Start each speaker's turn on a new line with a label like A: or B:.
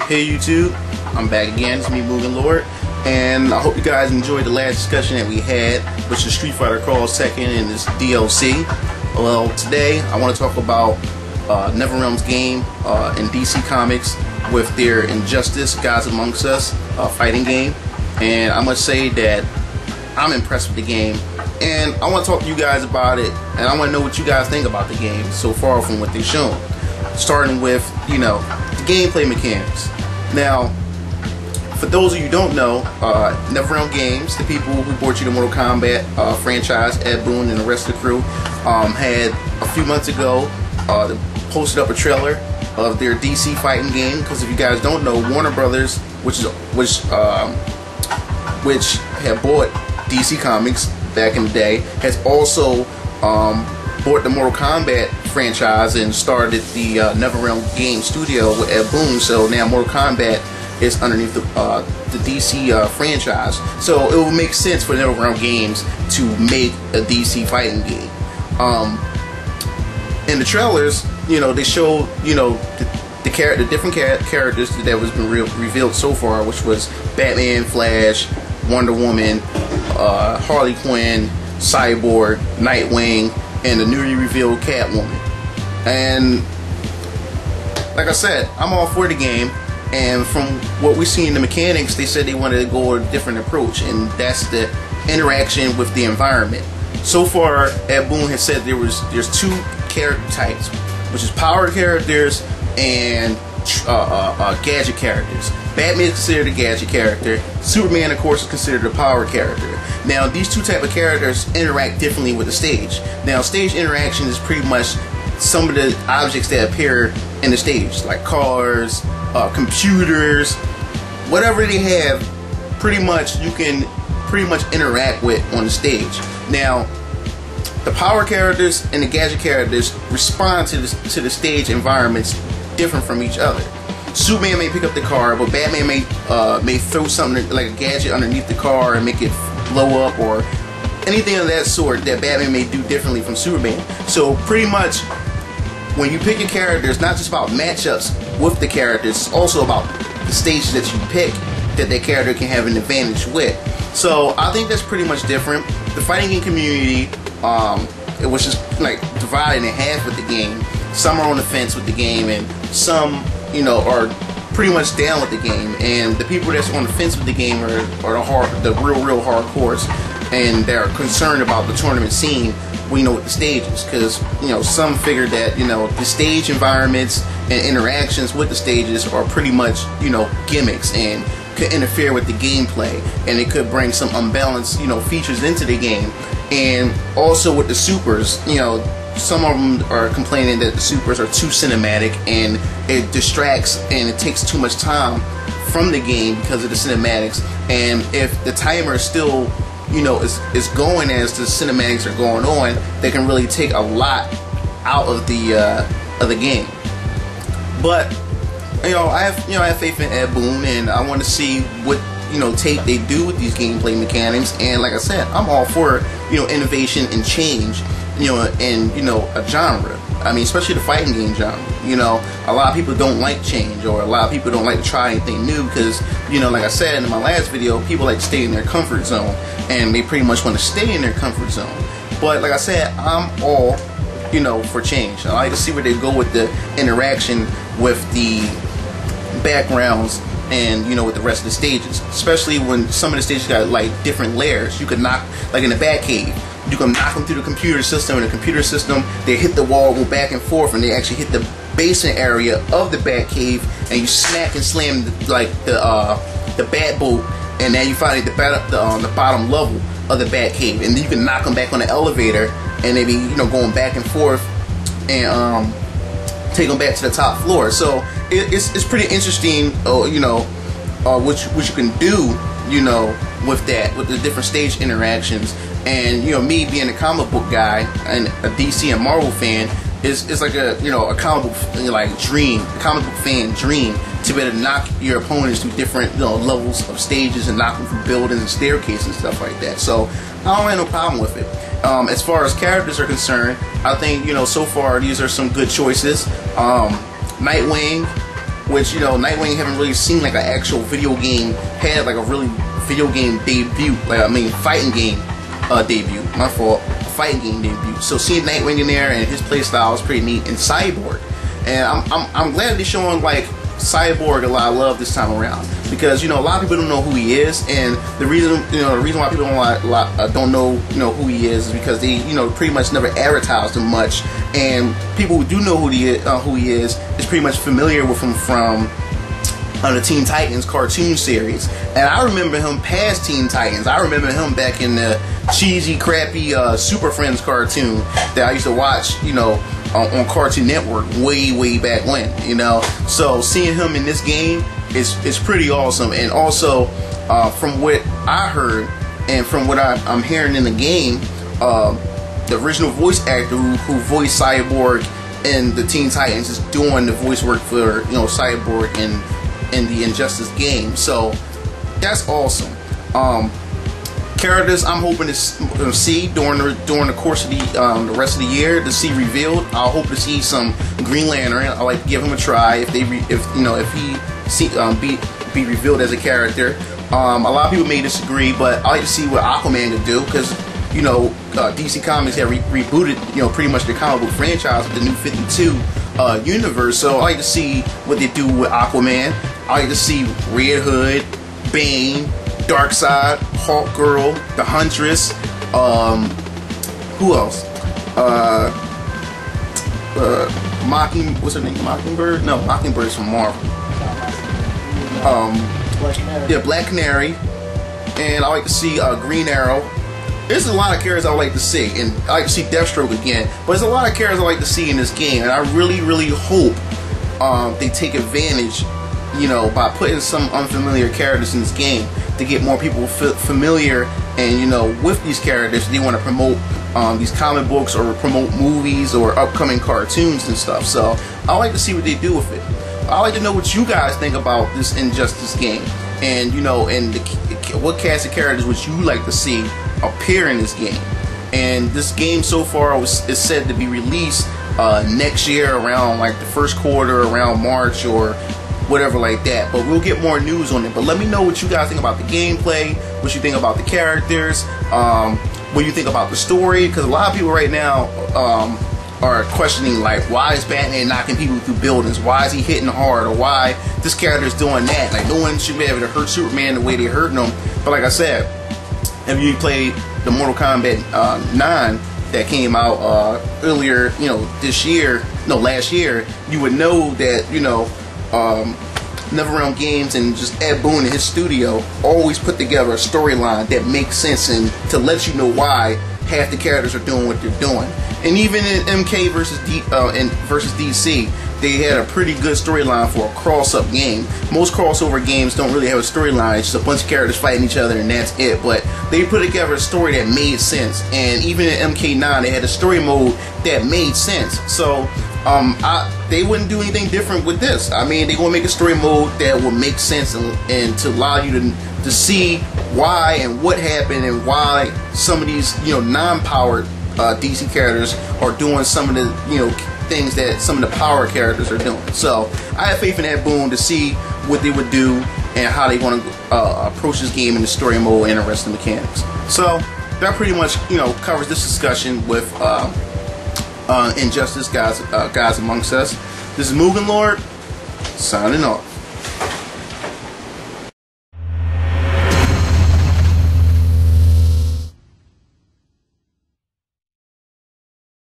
A: Hey YouTube, I'm back again. It's me, MugenLord, and I hope you guys enjoyed the last discussion that we had, which is Street Fighter Cross Tekken and this DLC. Well, today I want to talk about NetherRealm's game in DC Comics with their Injustice Gods Amongst Us fighting game, and I must say that I'm impressed with the game, and I want to talk to you guys about it, and I want to know what you guys think about the game so far from what they've shown. Starting with, the gameplay mechanics. Now, for those of you who don't know, NetherRealm Games, the people who brought you the Mortal Kombat franchise, Boon and the rest of the crew, had a few months ago posted up a trailer of their DC fighting game. Because if you guys don't know, Warner Brothers, which had bought DC Comics back in the day, has also bought the Mortal Kombat franchise and started the NetherRealm Game Studio with Boon. So now Mortal Kombat is underneath the DC franchise. So it will make sense for NetherRealm Games to make a DC fighting game. In the trailers, they show the different characters that was been revealed so far, which was Batman, Flash, Wonder Woman, Harley Quinn, Cyborg, Nightwing, and the newly revealed Catwoman. And like I said, I'm all for the game, and from what we see in the mechanics, they said they wanted to go a different approach, and that's the interaction with the environment. So far, Boon has said there's two character types, which is power characters and gadget characters. Batman is considered a gadget character. Superman, of course, is considered a power character. Now, these two type of characters interact differently with the stage. Now, stage interaction is pretty much some of the objects that appear in the stage, like cars, computers, whatever they have. Pretty much, you can interact with on the stage. Now, the power characters and the gadget characters respond to the stage environments different from each other. Superman may pick up the car, but Batman may throw something like a gadget underneath the car and make it blow up, or anything of that sort that Batman may do differently from Superman. So pretty much, when you pick your character, it's not just about matchups with the characters, it's also about the stages that you pick that character can have an advantage with. So I think that's pretty much different. The fighting game community, it was just like divided in half with the game. Some are on the fence with the game, and some are pretty much down with the game. And the people that's on the fence with the game are the real hardcores, and they're concerned about the tournament scene. With the stages, because some figure that the stage environments and interactions with the stages are pretty much gimmicks and could interfere with the gameplay, and it could bring some unbalanced features into the game. And also with the supers, some of them are complaining that the supers are too cinematic and it distracts and it takes too much time from the game because of the cinematics. And if the timer is still is going as the cinematics are going on, they can really take a lot out of the game. But I have faith in Boon, and I want to see what take they do with these gameplay mechanics. And like I said, I'm all for innovation and change in a genre. I mean, especially the fighting game genre. A lot of people don't like change, or a lot of people don't like to try anything new because, like I said in my last video, people like to stay in their comfort zone, and they pretty much want to stay in their comfort zone. But like I said, I'm all, for change. I like to see where they go with the interaction with the backgrounds and with the rest of the stages, especially when some of the stages got like different layers. You could knock, like in the Batcave, you can knock them through the computer system. In the computer system, they hit the wall, go back and forth, and they actually hit the basement area of the Batcave, and you smack and slam the Bat boat, and then you find the bottom level of the Batcave, and then you can knock them back on the elevator, and they be going back and forth, and take them back to the top floor. So it's pretty interesting, what you can do, with the different stage interactions. And me being a comic book guy and a DC and Marvel fan, is like a comic book comic book fan dream to be able to knock your opponents through different levels of stages and knock them from buildings and staircases and stuff like that. So I don't have no problem with it. As far as characters are concerned, I think so far these are some good choices. Nightwing, which, you know, Nightwing haven't really seen like an actual video game, had like a really video game debut, like, I mean, fighting game debut, my fault, fighting game debut. So seeing Nightwing in there and his playstyle is pretty neat, and Cyborg. And I'm glad they're showing like Cyborg a lot of love this time around, because, you know, a lot of people don't know who he is, and the reason why people don't know who he is because they, you know, pretty much never advertised him much, and people who do know who he is pretty much familiar with him from the Teen Titans cartoon series. And I remember him past Teen Titans. I remember him back in the cheesy, crappy Super Friends cartoon that I used to watch, you know, on Cartoon Network way back when, you know. So seeing him in this game is pretty awesome. And also, from what I heard and from what I'm hearing in the game, the original voice actor who voiced Cyborg in the Teen Titans is doing the voice work for, you know, Cyborg in the Injustice game. So that's awesome. Characters I'm hoping to see during the course of the rest of the year to see revealed. I'll hope to see some Green Lantern. I like to give him a try if he be revealed as a character. A lot of people may disagree, but I like to see what Aquaman could do, because, you know, DC Comics have rebooted, you know, pretty much the comic book franchise with the New 52 universe. So I like to see what they do with Aquaman. I like to see Red Hood, Bane, Darkseid, Hawk Girl, the Huntress, who else? What's her name? Mockingbird? No, Mockingbird's from Marvel. Yeah, Black Canary, and I like to see Green Arrow. There's a lot of characters I like to see, and I like to see Deathstroke again. But there's a lot of characters I like to see in this game, and I really hope they take advantage, you know, by putting some unfamiliar characters in this game to get more people familiar and, you know, with these characters. They want to promote these comic books or promote movies or upcoming cartoons and stuff. So I like to see what they do with it. I like to know what you guys think about this Injustice game, and, you know, and what cast of characters would you like to see appear in this game. And this game so far is said to be released next year around like the first quarter, around March or whatever like that. But we'll get more news on it. But let me know what you guys think about the gameplay, what you think about the characters, what you think about the story, because a lot of people right now are questioning, like, why is Batman knocking people through buildings? Why is he hitting hard? Or why this character is doing that? Like, no one should be able to hurt Superman the way they're hurting him. But like I said, if you played the Mortal Kombat 9 that came out earlier, you know, last year, you would know that, you know, NetherRealm Games and just Ed Boon and his studio always put together a storyline that makes sense and to let you know why half the characters are doing what they're doing. And even in MK versus DC, they had a pretty good storyline for a cross-up game. Most crossover games don't really have a storyline. It's just a bunch of characters fighting each other and that's it. But they put together a story that made sense. And even in MK9, they had a story mode that made sense. So they wouldn't do anything different with this. I mean, they're going to make a story mode that will make sense and to allow you to see why and what happened and why some of these, you know, non-powered DC characters are doing some of the, you know, things that some of the power characters are doing. So I have faith in Ed Boon to see what they would do and how they want to approach this game in the story mode and the rest of the mechanics. So that pretty much, you know, covers this discussion with Injustice, guys amongst us. This is MugenLord signing off.